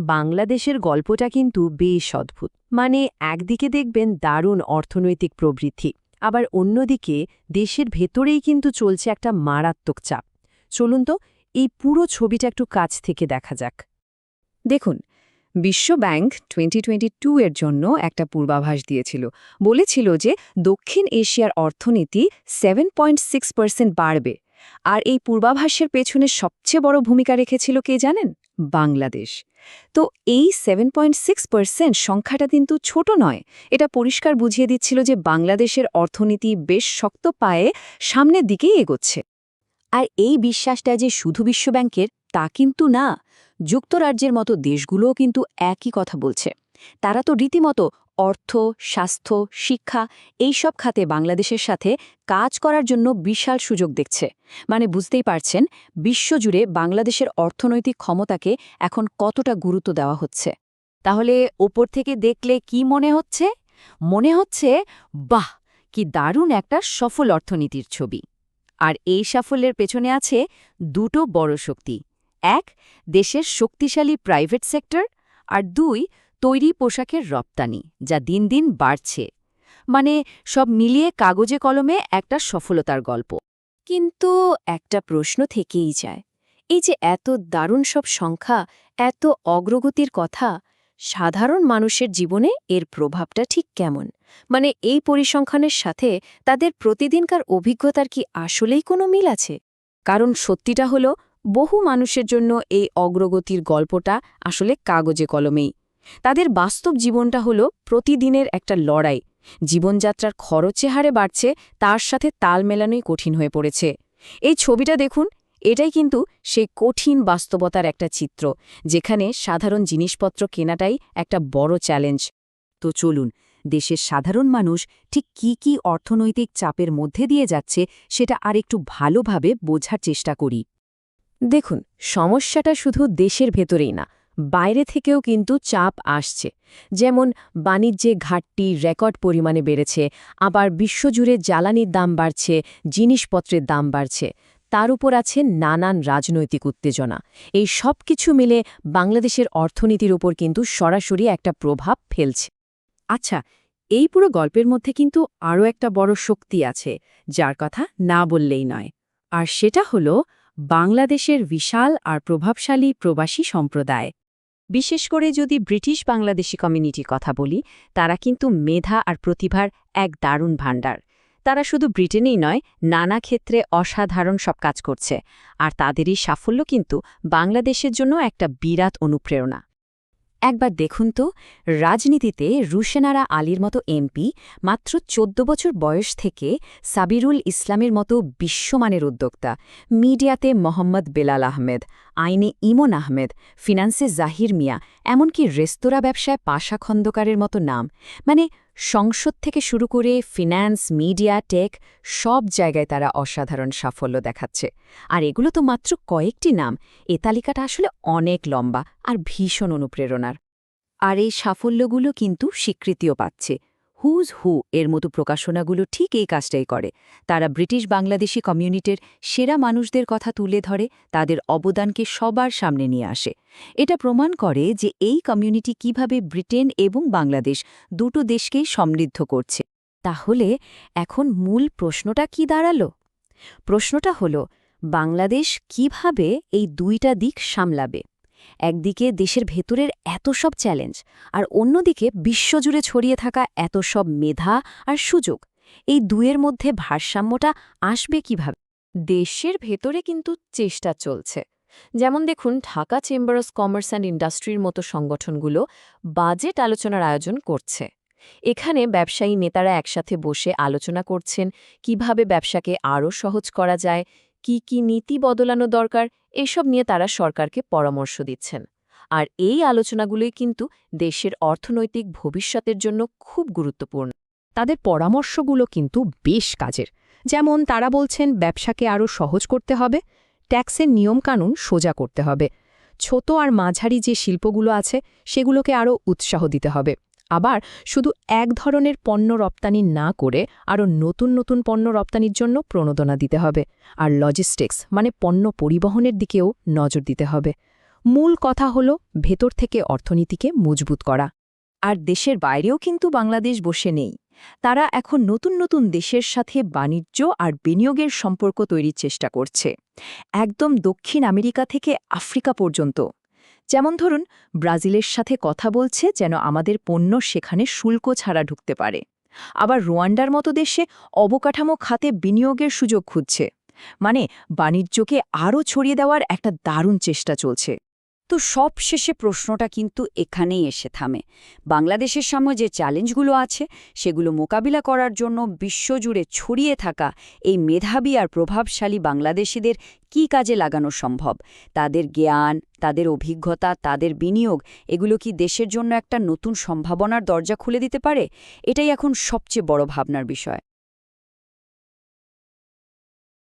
বাংলাদেশের গল্পটা কিন্তু বেশ অদ্ভুত। মানে একদিকে দেখবেন দারুণ অর্থনৈতিক প্রবৃদ্ধি, আবার অন্যদিকে দেশের ভেতরেই কিন্তু চলছে একটা মারাত্মক চাপ। চলুন তো এই পুরো ছবিটা একটু কাছ থেকে দেখা যাক। দেখুন, বিশ্বব্যাংক 2022 এর জন্য একটা পূর্বাভাস দিয়েছিল। বলেছিল যে দক্ষিণ এশিয়ার অর্থনীতি 7.6% বাড়বে। আর এই পূর্বাভাসের পেছনে সবচেয়ে বড় ভূমিকা রেখেছিল কে জানেন? বাংলাদেশ। তো এই 7.6% সংখ্যাটা কিন্তু ছোট নয়। এটা পরিষ্কার বুঝিয়ে দিচ্ছিল যে বাংলাদেশের অর্থনীতি বেশ শক্ত পায়ে সামনের দিকেই এগোচ্ছে। আর এই বিশ্বাসটা যে শুধু বিশ্বব্যাংকের তা কিন্তু না, যুক্তরাজ্যের মতো দেশগুলোও কিন্তু একই কথা বলছে। তারা তো রীতিমতো অর্থ, স্বাস্থ্য, শিক্ষা এইসব খাতে বাংলাদেশের সাথে কাজ করার জন্য বিশাল সুযোগ দেখছে। মানে বুঝতেই পারছেন বিশ্বজুড়ে বাংলাদেশের অর্থনৈতিক ক্ষমতাকে এখন কতটা গুরুত্ব দেওয়া হচ্ছে। তাহলে ওপর থেকে দেখলে কি মনে হচ্ছে? মনে হচ্ছে বাহ, কি দারুণ একটা সফল অর্থনীতির ছবি। আর এই সাফল্যের পেছনে আছে দুটো বড় শক্তি। এক, দেশের শক্তিশালী প্রাইভেট সেক্টর, আর দুই, তৈরি পোশাকের রপ্তানি, যা দিন দিন বাড়ছে। মানে সব মিলিয়ে কাগজে কলমে একটা সফলতার গল্প। কিন্তু একটা প্রশ্ন থেকেই যায়, এই যে এত দারুণ সব সংখ্যা, এত অগ্রগতির কথা, সাধারণ মানুষের জীবনে এর প্রভাবটা ঠিক কেমন? মানে এই পরিসংখ্যানের সাথে তাদের প্রতিদিনকার অভিজ্ঞতার কি আসলেই কোনো মিল আছে? কারণ সত্যিটা হলো, বহু মানুষের জন্য এই অগ্রগতির গল্পটা আসলে কাগজে কলমেই। তাদের বাস্তব জীবনটা হলো প্রতিদিনের একটা লড়াই। জীবনযাত্রার খরচে হারে বাড়ছে, তার সাথে তাল মেলানোই কঠিন হয়ে পড়েছে। এই ছবিটা দেখুন, এটাই কিন্তু সেই কঠিন বাস্তবতার একটা চিত্র, যেখানে সাধারণ জিনিসপত্র কেনাটাই একটা বড় চ্যালেঞ্জ। তো চলুন, দেশের সাধারণ মানুষ ঠিক কি অর্থনৈতিক চাপের মধ্যে দিয়ে যাচ্ছে সেটা আরেকটু ভালোভাবে বোঝার চেষ্টা করি। দেখুন, সমস্যাটা শুধু দেশের ভেতরেই না, বাইরে থেকেও কিন্তু চাপ আসছে। যেমন বাণিজ্যে ঘাটতি রেকর্ড পরিমাণে বেড়েছে, আবার বিশ্বজুড়ে জ্বালানির দাম বাড়ছে, জিনিসপত্রের দাম বাড়ছে। তার উপর আছে নানান রাজনৈতিক উত্তেজনা। এই সব কিছু মিলে বাংলাদেশের অর্থনীতির উপর কিন্তু সরাসরি একটা প্রভাব ফেলছে। আচ্ছা, এই পুরো গল্পের মধ্যে কিন্তু আরও একটা বড় শক্তি আছে, যার কথা না বললেই নয়। আর সেটা হলো বাংলাদেশের বিশাল আর প্রভাবশালী প্রবাসী সম্প্রদায়। বিশেষ করে যদি ব্রিটিশ বাংলাদেশি কমিউনিটির কথা বলি, তারা কিন্তু মেধা আর প্রতিভার এক দারুণ ভাণ্ডার। তারা শুধু ব্রিটেনেই নয়, নানা ক্ষেত্রে অসাধারণ সব কাজ করছে। আর তাদেরই সাফল্য কিন্তু বাংলাদেশের জন্য একটা বিরাট অনুপ্রেরণা। একবার দেখুন তো, রাজনীতিতে রুশেনারা আলীর মতো এমপি মাত্র ১৪ বছর বয়স থেকে সাবিরুল ইসলামের মতো বিশ্বমানের উদ্যোক্তা, মিডিয়াতে মোহাম্মদ বেলাল আহমেদ, আইনে ইমন আহমেদ, ফিন্যান্সে জাহির মিয়া, এমনকি রেস্তোরাঁ ব্যবসায় পাশা খন্দকারের মতো নাম। মানে সংসদ থেকে শুরু করে ফিন্যান্স, মিডিয়া, টেক সব জায়গায় তারা অসাধারণ সাফল্য দেখাচ্ছে। আর এগুলো তো মাত্র কয়েকটি নাম, এ তালিকাটা আসলে অনেক লম্বা আর ভীষণ অনুপ্রেরণার। আর এই সাফল্যগুলো কিন্তু স্বীকৃতিও পাচ্ছে। হুজ হু এর মতো প্রকাশনাগুলো ঠিক এই কাজটাই করে। তারা ব্রিটিশ বাংলাদেশি কমিউনিটির সেরা মানুষদের কথা তুলে ধরে, তাদের অবদানকে সবার সামনে নিয়ে আসে। এটা প্রমাণ করে যে এই কমিউনিটি কিভাবে ব্রিটেন এবং বাংলাদেশ দুটো দেশকেই সমৃদ্ধ করছে। তাহলে এখন মূল প্রশ্নটা কি দাঁড়ালো? প্রশ্নটা হলো, বাংলাদেশ কিভাবে এই দুইটা দিক সামলাবে? একদিকে দেশের ভেতরের এত সব চ্যালেঞ্জ, আর অন্যদিকে বিশ্বজুড়ে ছড়িয়ে থাকা এত সব মেধা আর সুযোগ। এই দুয়ের মধ্যে ভারসাম্যটা আসবে কিভাবে? দেশের ভেতরে কিন্তু চেষ্টা চলছে। যেমন দেখুন, Dhaka chamber of commerce and ইন্ডাস্ট্রির মতো সংগঠনগুলো বাজেট আলোচনার আয়োজন করছে। এখানে ব্যবসায়ী নেতারা একসাথে বসে আলোচনা করছেন কিভাবে ব্যবসাকে আরও সহজ করা যায়, কি নীতি বদলানো দরকার, এসব নিয়ে তারা সরকারকে পরামর্শ দিচ্ছেন। আর এই আলোচনাগুলোই কিন্তু দেশের অর্থনৈতিক ভবিষ্যতের জন্য খুব গুরুত্বপূর্ণ। তাদের পরামর্শগুলো কিন্তু বেশ কাজের। যেমন তারা বলছেন ব্যবসাকে আরও সহজ করতে হবে, ট্যাক্সের নিয়মকানুন সোজা করতে হবে, ছোট আর মাঝারি যে শিল্পগুলো আছে সেগুলোকে আরও উৎসাহ দিতে হবে। আবার শুধু এক ধরনের পণ্য রপ্তানি না করে আরও নতুন নতুন পণ্য রপ্তানির জন্য প্রণোদনা দিতে হবে। আর লজিস্টিক্স মানে পণ্য পরিবহনের দিকেও নজর দিতে হবে। মূল কথা হলো ভেতর থেকে অর্থনীতিকে মজবুত করা। আর দেশের বাইরেও কিন্তু বাংলাদেশ বসে নেই। তারা এখন নতুন নতুন দেশের সাথে বাণিজ্য আর বিনিয়োগের সম্পর্ক তৈরির চেষ্টা করছে, একদম দক্ষিণ আমেরিকা থেকে আফ্রিকা পর্যন্ত। যেমন ধরুন, ব্রাজিলের সাথে কথা বলছে যেন আমাদের পণ্য সেখানে শুল্ক ছাড়া ঢুকতে পারে। আবার রোয়ান্ডার মতো দেশে অবকাঠামো খাতে বিনিয়োগের সুযোগ খুঁজছে। মানে বাণিজ্যকে আরও ছড়িয়ে দেওয়ার একটা দারুণ চেষ্টা চলছে। তো সবশেষে প্রশ্নটা কিন্তু এখানেই এসে থামে। বাংলাদেশের সামনে যে চ্যালেঞ্জগুলো আছে সেগুলো মোকাবিলা করার জন্য বিশ্বজুড়ে ছড়িয়ে থাকা এই মেধাবী আর প্রভাবশালী বাংলাদেশিদের কী কাজে লাগানো সম্ভব? তাদের জ্ঞান, তাদের অভিজ্ঞতা, তাদের বিনিয়োগ, এগুলো কি দেশের জন্য একটা নতুন সম্ভাবনার দরজা খুলে দিতে পারে? এটাই এখন সবচেয়ে বড় ভাবনার বিষয়।